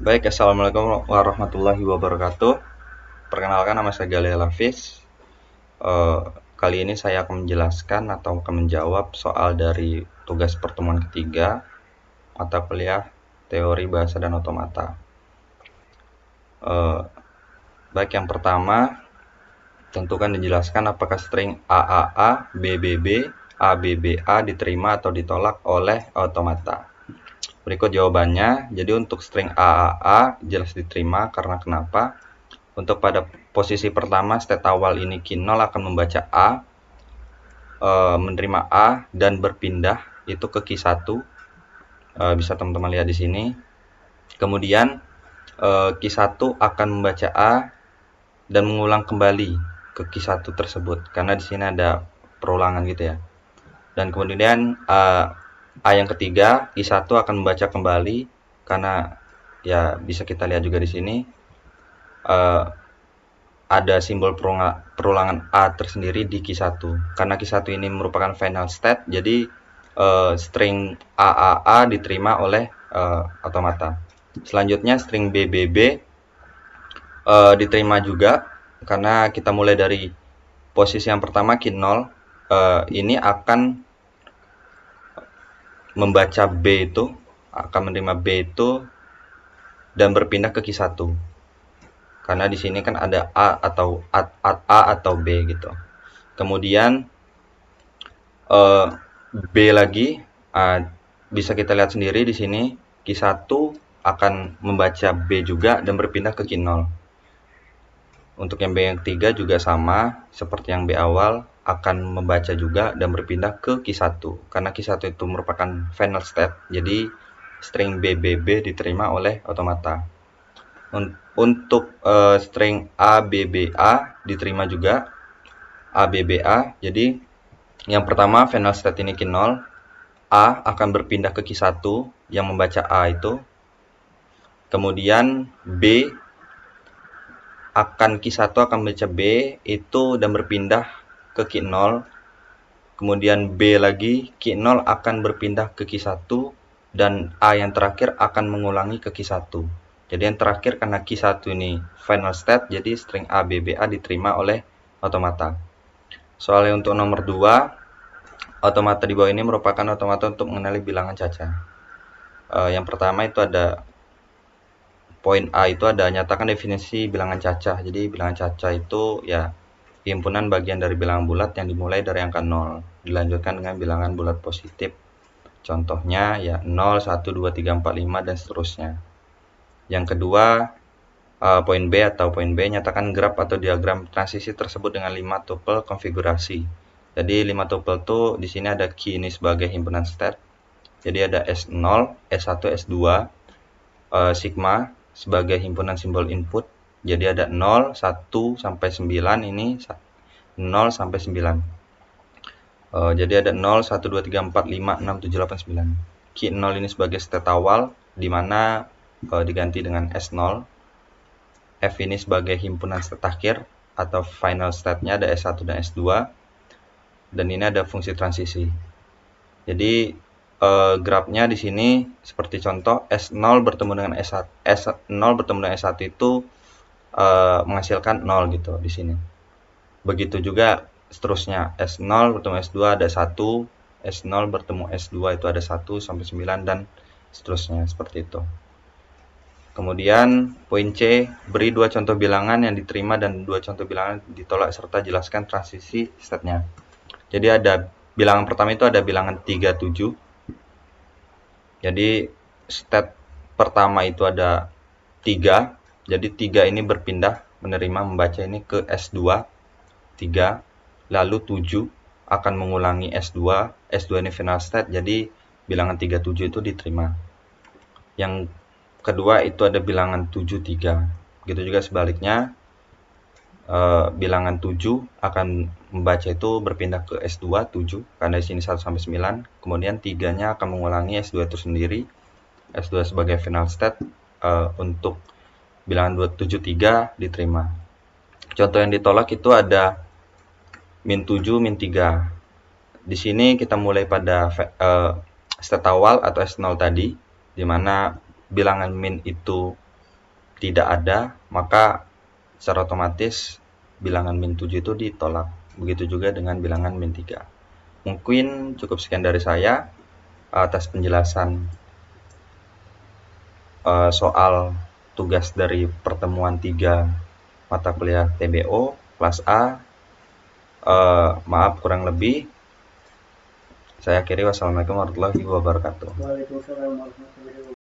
Baik, Assalamualaikum warahmatullahi wabarakatuh. Perkenalkan, nama saya Galih Hafiz. Kali ini saya akan menjelaskan atau akan menjawab soal dari tugas pertemuan ketiga mata kuliah Teori Bahasa dan Otomata. Baik, yang pertama, tentukan dijelaskan apakah string AAA, BBB, ABBA diterima atau ditolak oleh otomata. Berikut jawabannya. Jadi untuk string AAA jelas diterima karena kenapa? Untuk pada posisi pertama state awal ini key 0 akan membaca A, menerima A dan berpindah itu ke key 1. Bisa teman-teman lihat di sini. Kemudian key 1 akan membaca A dan mengulang kembali ke key 1 tersebut karena di sini ada perulangan gitu ya. Dan kemudian A yang ketiga, key 1 akan membaca kembali karena ya bisa kita lihat juga di sini ada simbol perulangan A tersendiri di key 1. Karena key 1 ini merupakan final state, jadi string AAA diterima oleh otomata. Selanjutnya string BBB diterima juga karena kita mulai dari posisi yang pertama key 0. Ini akan membaca B itu, akan menerima B itu dan berpindah ke key 1. Karena di sini kan ada A atau B gitu. Kemudian B lagi bisa kita lihat sendiri di sini key 1 akan membaca B juga dan berpindah ke key 0. Untuk yang B yang ketiga juga sama seperti yang B awal, akan membaca juga dan berpindah ke key 1 karena key 1 itu merupakan final state. Jadi string BBB diterima oleh otomata. Untuk string ABBA diterima juga ABBA. Jadi yang pertama final state ini key 0, A akan berpindah ke key 1 yang membaca A itu. Kemudian B akan key 1 akan membaca B itu dan berpindah ke key 0. Kemudian B lagi key 0 akan berpindah ke key 1 dan A yang terakhir akan mengulangi ke key 1. Jadi yang terakhir karena key 1 ini final state, jadi string ABBA diterima oleh otomata. Soalnya untuk nomor 2, otomata di bawah ini merupakan otomata untuk mengenali bilangan caca. Yang pertama itu ada poin A itu ada nyatakan definisi bilangan caca. Jadi bilangan caca itu ya himpunan bagian dari bilangan bulat yang dimulai dari angka 0 dilanjutkan dengan bilangan bulat positif. Contohnya ya 0, 1, 2, 3, 4, 5 dan seterusnya. Yang kedua, poin B atau poin B nyatakan graf atau diagram transisi tersebut dengan 5 tuple konfigurasi. Jadi 5 tuple itu di sini ada key ini sebagai himpunan state. Jadi ada S0, S1, S2, sigma sebagai himpunan simbol input. Jadi ada 0, 1 sampai 9 ini 0 sampai 9. Jadi ada 0, 1, 2, 3, 4, 5, 6, 7, 8, 9. Key 0 ini sebagai state awal di mana diganti dengan S0. F ini sebagai himpunan state akhir atau final state-nya ada S1 dan S2. Dan ini ada fungsi transisi. Jadi grafnya di sini seperti contoh S0 bertemu dengan S1, S0 bertemu dengan S1 itu menghasilkan 0 gitu di sini. Begitu juga seterusnya S0 bertemu S2 ada 1, S0 bertemu S2 itu ada 1 sampai 9 dan seterusnya seperti itu. Kemudian poin C, beri 2 contoh bilangan yang diterima dan 2 contoh bilangan ditolak serta jelaskan transisi state-nya. Jadi ada bilangan pertama itu ada bilangan 37. Jadi state pertama itu ada 3. Jadi 3 ini berpindah menerima membaca ini ke S2 3. Lalu 7 akan mengulangi S2. S2 ini final state. Jadi bilangan 37 itu diterima. Yang kedua itu ada bilangan 73. Begitu juga sebaliknya. Bilangan 7 akan membaca itu berpindah ke S2 7 karena di sini 1 sampai 9. Kemudian 3-nya akan mengulangi S2 itu sendiri. S2 sebagai final state untuk bilangan 273 diterima. Contoh yang ditolak itu ada min 7, min 3. Di sini kita mulai pada state awal atau S0 tadi, di mana bilangan min itu tidak ada, maka secara otomatis bilangan min 7 itu ditolak. Begitu juga dengan bilangan min 3. Mungkin cukup sekian dari saya atas penjelasan soal tugas dari pertemuan 3 mata kuliah TBO kelas A. Maaf kurang lebih. Saya akhiri, wassalamualaikum warahmatullahi wabarakatuh. Waalaikumsalam warahmatullahi wabarakatuh.